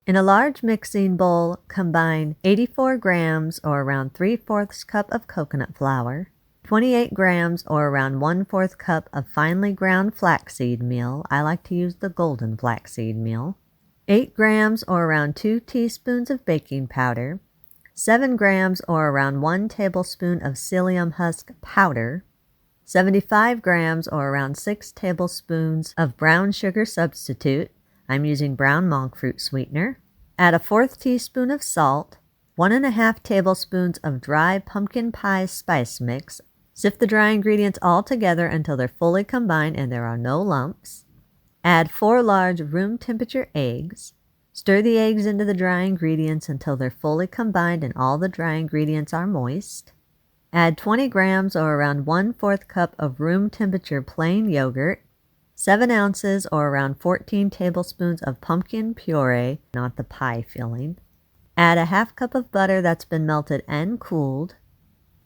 In a large mixing bowl, combine 84 grams or around 3/4 cup of coconut flour, 28 grams or around 1/4 cup of finely ground flaxseed meal. I like to use the golden flaxseed meal. 8 grams or around 2 teaspoons of baking powder, 7 grams or around 1 tablespoon of psyllium husk powder, 75 grams or around 6 tablespoons of brown sugar substitute. I'm using brown monk fruit sweetener. Add a 1/4 teaspoon of salt, 1½ tablespoons of dry pumpkin pie spice mix. Sift the dry ingredients all together until they're fully combined and there are no lumps. Add 4 large room temperature eggs. Stir the eggs into the dry ingredients until they're fully combined and all the dry ingredients are moist. Add 20 grams or around 1/4 cup of room temperature plain yogurt, 7 ounces or around 14 tablespoons of pumpkin puree, not the pie filling. Add a 1/2 cup of butter that's been melted and cooled,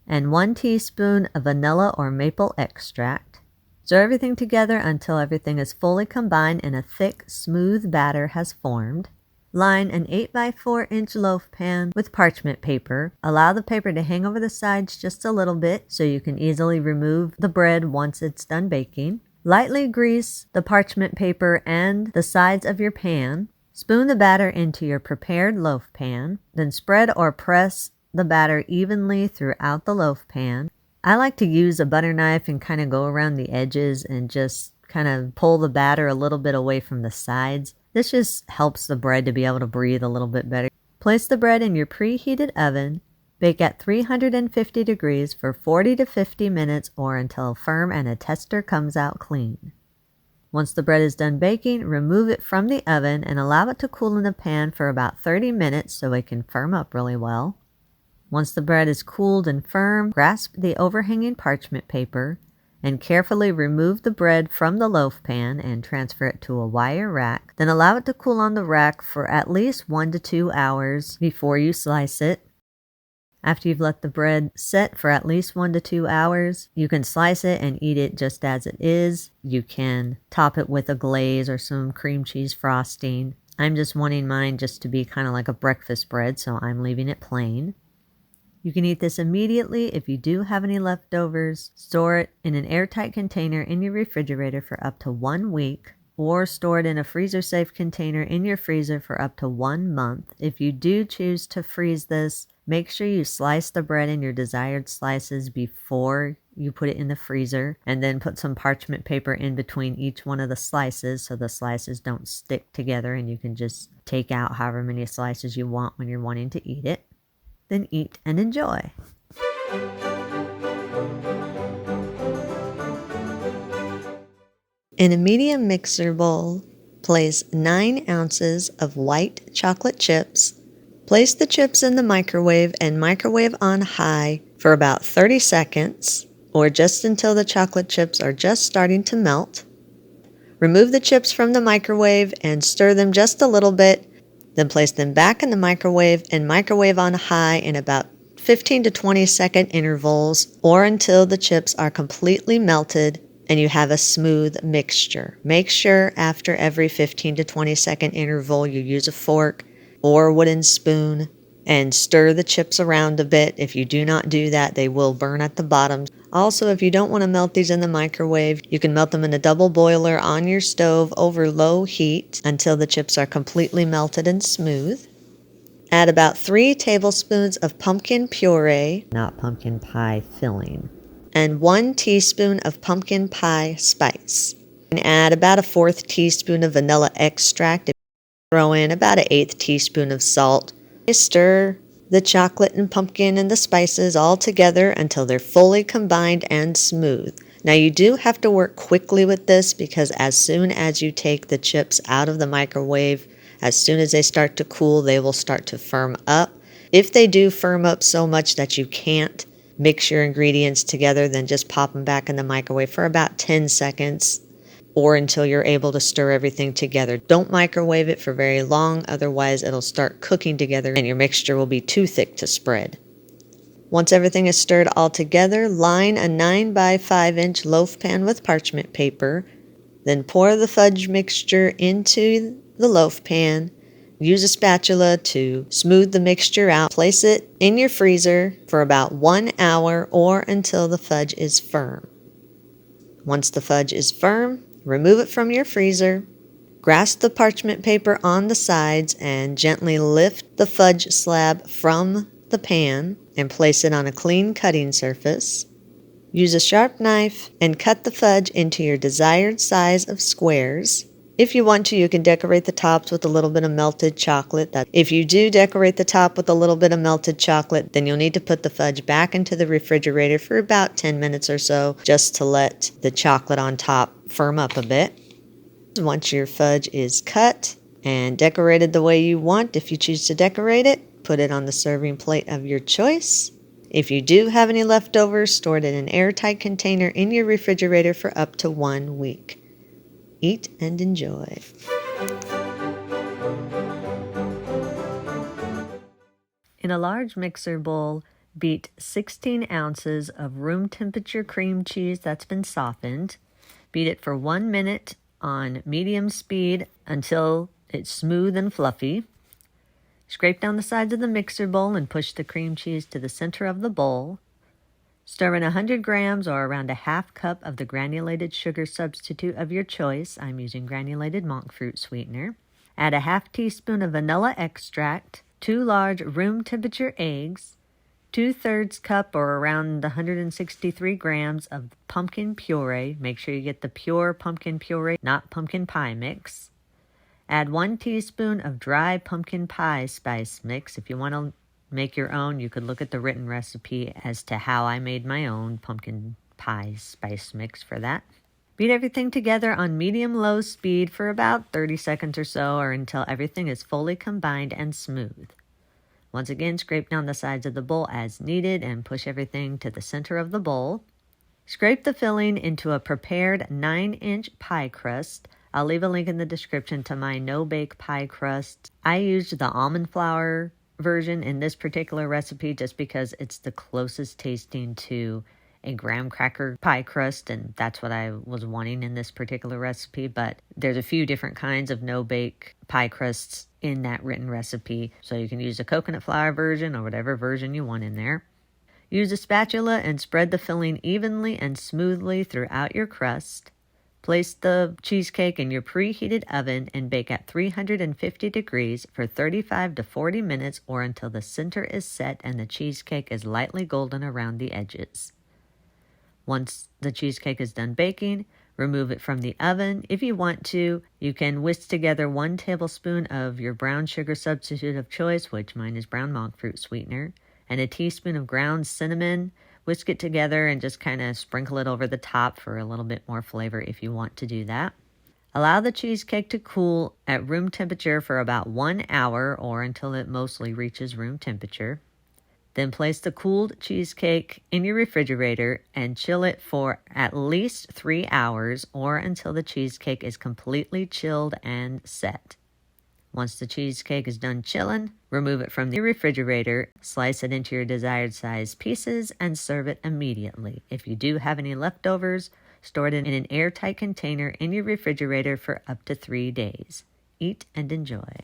and 1 teaspoon of vanilla or maple extract. Stir everything together until everything is fully combined and a thick, smooth batter has formed. Line an 8x4-inch loaf pan with parchment paper. Allow the paper to hang over the sides just a little bit so you can easily remove the bread once it's done baking. Lightly grease the parchment paper and the sides of your pan. Spoon the batter into your prepared loaf pan, then spread or press the batter evenly throughout the loaf pan. I like to use a butter knife and kind of go around the edges and just kind of pull the batter a little bit away from the sides. This just helps the bread to be able to breathe a little bit better. Place the bread in your preheated oven. Bake at 350 degrees for 40 to 50 minutes or until firm and a tester comes out clean. Once the bread is done baking, remove it from the oven and allow it to cool in the pan for about 30 minutes so it can firm up really well. Once the bread is cooled and firm, grasp the overhanging parchment paper and carefully remove the bread from the loaf pan and transfer it to a wire rack. Then allow it to cool on the rack for at least 1 to 2 hours before you slice it. After you've let the bread set for at least 1 to 2 hours, you can slice it and eat it just as it is. You can top it with a glaze or some cream cheese frosting. I'm just wanting mine just to be kind of like a breakfast bread, so I'm leaving it plain. You can eat this immediately. If you do have any leftovers, store it in an airtight container in your refrigerator for up to 1 week, or store it in a freezer-safe container in your freezer for up to 1 month. If you do choose to freeze this, make sure you slice the bread in your desired slices before you put it in the freezer, and then put some parchment paper in between each one of the slices so the slices don't stick together and you can just take out however many slices you want when you're wanting to eat it. Then eat and enjoy. In a medium mixer bowl, place 9 ounces of white chocolate chips. Place the chips in the microwave and microwave on high for about 30 seconds, or just until the chocolate chips are just starting to melt. Remove the chips from the microwave and stir them just a little bit. Then place them back in the microwave and microwave on high in about 15 to 20 second intervals or until the chips are completely melted and you have a smooth mixture. Make sure after every 15 to 20 second interval you use a fork or a wooden spoon and stir the chips around a bit. If you do not do that, they will burn at the bottom. Also, if you don't want to melt these in the microwave, you can melt them in a double boiler on your stove over low heat until the chips are completely melted and smooth. Add about 3 tablespoons of pumpkin puree, not pumpkin pie filling, and 1 teaspoon of pumpkin pie spice. And add about a 1/4 teaspoon of vanilla extract. Throw in about an 1/8 teaspoon of salt. Stir the chocolate and pumpkin and the spices all together until they're fully combined and smooth. Now you do have to work quickly with this because as soon as you take the chips out of the microwave, as soon as they start to cool, they will start to firm up. If they do firm up so much that you can't mix your ingredients together, then just pop them back in the microwave for about 10 seconds or until you're able to stir everything together. Don't microwave it for very long, otherwise it'll start cooking together and your mixture will be too thick to spread. Once everything is stirred all together, line a 9x5-inch loaf pan with parchment paper. Then pour the fudge mixture into the loaf pan. Use a spatula to smooth the mixture out. Place it in your freezer for about 1 hour or until the fudge is firm. Once the fudge is firm, remove it from your freezer. Grasp the parchment paper on the sides and gently lift the fudge slab from the pan and place it on a clean cutting surface. Use a sharp knife and cut the fudge into your desired size of squares. If you want to, you can decorate the tops with a little bit of melted chocolate. If you do decorate the top with a little bit of melted chocolate, then you'll need to put the fudge back into the refrigerator for about 10 minutes or so, just to let the chocolate on top firm up a bit. Once your fudge is cut and decorated the way you want, if you choose to decorate it, put it on the serving plate of your choice. If you do have any leftovers, store it in an airtight container in your refrigerator for up to 1 week. Eat and enjoy. In a large mixer bowl, beat 16 ounces of room temperature cream cheese that's been softened. Beat it for 1 minute on medium speed until it's smooth and fluffy. Scrape down the sides of the mixer bowl and push the cream cheese to the center of the bowl. Stir in 100 grams or around a half cup of the granulated sugar substitute of your choice. I'm using granulated monk fruit sweetener. Add a half teaspoon of vanilla extract, 2 large room temperature eggs, 2/3 cup or around 163 grams of pumpkin puree. Make sure you get the pure pumpkin puree, not pumpkin pie mix. Add 1 teaspoon of dry pumpkin pie spice mix. If you want to make your own, you could look at the written recipe as to how I made my own pumpkin pie spice mix for that. Beat everything together on medium-low speed for about 30 seconds or so, or until everything is fully combined and smooth. Once again, scrape down the sides of the bowl as needed and push everything to the center of the bowl. Scrape the filling into a prepared 9-inch pie crust. I'll leave a link in the description to my no-bake pie crust. I used the almond flour version in this particular recipe just because it's the closest tasting to a graham cracker pie crust, and that's what I was wanting in this particular recipe. But there's a few different kinds of no-bake pie crusts in that written recipe, so you can use a coconut flour version or whatever version you want in there. Use a spatula and spread the filling evenly and smoothly throughout your crust. Place the cheesecake in your preheated oven and bake at 350 degrees for 35 to 40 minutes or until the center is set and the cheesecake is lightly golden around the edges. Once the cheesecake is done baking, remove it from the oven. If you want to, you can whisk together 1 tablespoon of your brown sugar substitute of choice, which mine is brown monk fruit sweetener, and a teaspoon of ground cinnamon. Whisk it together and just kind of sprinkle it over the top for a little bit more flavor if you want to do that. Allow the cheesecake to cool at room temperature for about 1 hour or until it mostly reaches room temperature. Then place the cooled cheesecake in your refrigerator and chill it for at least 3 hours or until the cheesecake is completely chilled and set. Once the cheesecake is done chilling, remove it from the refrigerator, slice it into your desired size pieces, and serve it immediately. If you do have any leftovers, store it in an airtight container in your refrigerator for up to 3 days. Eat and enjoy.